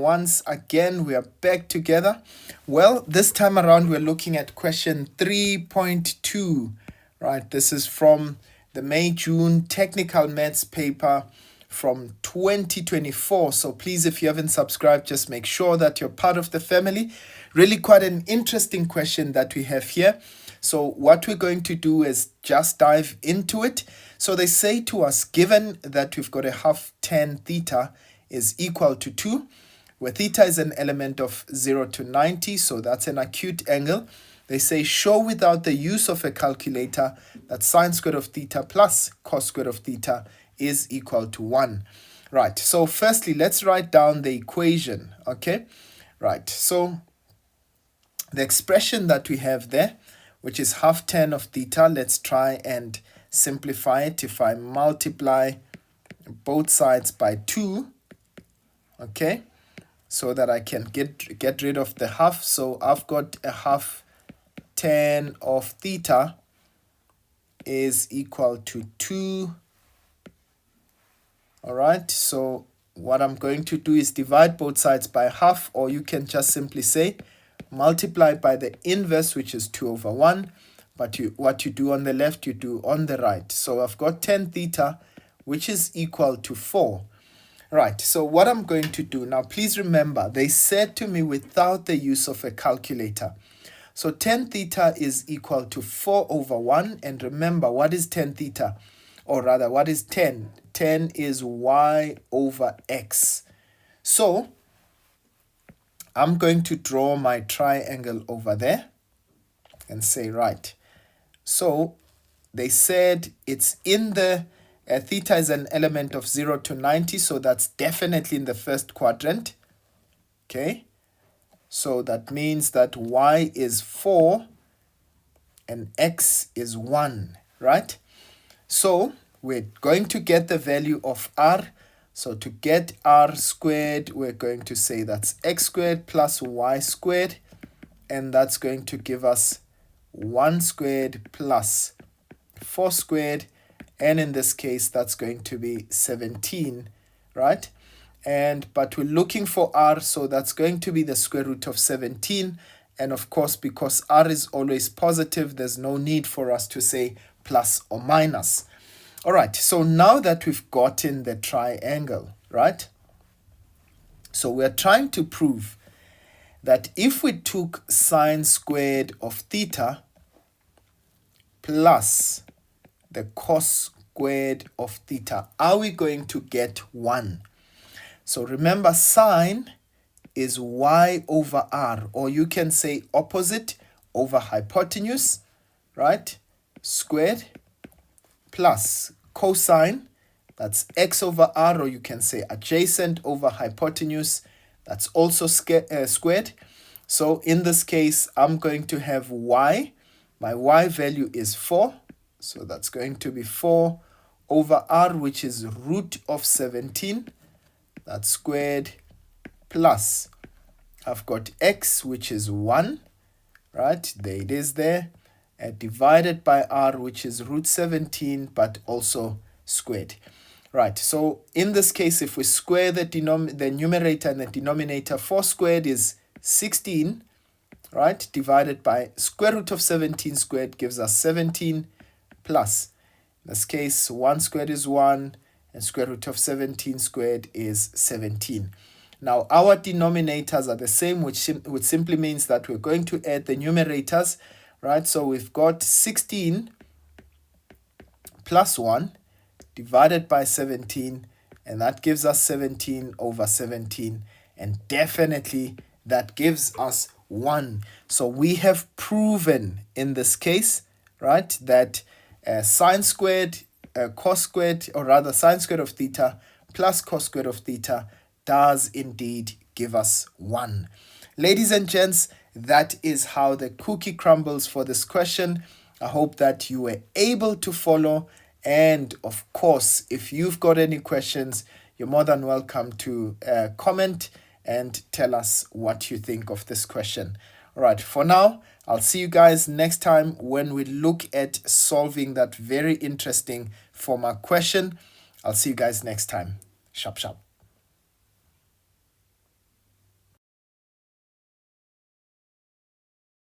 Once again, we are back together. Well, this time around, we're looking at question 3.2, right? This is from the May-June Technical Maths paper from 2024. So please, if you haven't subscribed, just make sure that you're part of the family. Really quite an interesting question that we have here. So what we're going to do is just dive into it. So they say to us, given that we've got a half tan theta is equal to 2, where theta is an element of 0 to 90, so that's an acute angle. They say show without the use of a calculator that sine squared of theta plus cos squared of theta is equal to 1. Right, so firstly, let's write down the equation, okay? Right, so the expression that we have there, which is half tan of theta, let's try and simplify it. If I multiply both sides by 2, okay, so that I can get rid of the half. So I've got a half tan of theta is equal to 2. All right, so what I'm going to do is divide both sides by half, or you can just simply say multiply by the inverse, which is 2 over 1. But what you do on the left, you do on the right. So I've got tan theta, which is equal to 4. Right, so what I'm going to do now, please remember, they said to me without the use of a calculator. So tan theta is equal to 4 over 1. And remember, what is tan theta? Or rather, what is 10? 10 is y over x. So I'm going to draw my triangle over there and say, right. So they said it's in the theta is an element of 0 to 90, so that's definitely in the first quadrant. Okay, so that means that y is 4 and x is 1, right? So we're going to get the value of r. So to get r squared, we're going to say that's x squared plus y squared, and that's going to give us 1 squared plus 4 squared. And in this case, that's going to be 17, right? But we're looking for r, so that's going to be the square root of 17. And of course, because r is always positive, there's no need for us to say plus or minus. All right, so now that we've gotten the triangle, right? So we're trying to prove that if we took sine squared of theta plus the cos squared of theta, are we going to get 1? So remember, sine is y over r, or you can say opposite over hypotenuse, right? Squared plus cosine, that's x over r, or you can say adjacent over hypotenuse, that's also squared. So in this case, I'm going to have y. My y value is 4. So that's going to be 4 over r, which is root of 17. That's squared plus, I've got x, which is 1. Right, there it is there. Divided by r, which is root 17, but also squared. Right, so in this case, if we square the numerator and the denominator, 4 squared is 16, right? Divided by square root of 17 squared gives us 17 plus, in this case, 1 squared is 1, and square root of 17 squared is 17. Now, our denominators are the same, which simply means that we're going to add the numerators, right? So we've got 16 plus 1 divided by 17, and that gives us 17 over 17, and definitely that gives us 1. So we have proven in this case, right, that sine squared, cos squared, or rather sine squared of theta plus cos squared of theta does indeed give us 1. Ladies and gents, that is how the cookie crumbles for this question. I hope that you were able to follow. And of course, if you've got any questions, you're more than welcome to comment and tell us what you think of this question. All right, for now, I'll see you guys next time when we look at solving that very interesting 4-mark question. I'll see you guys next time. Sharp, sharp.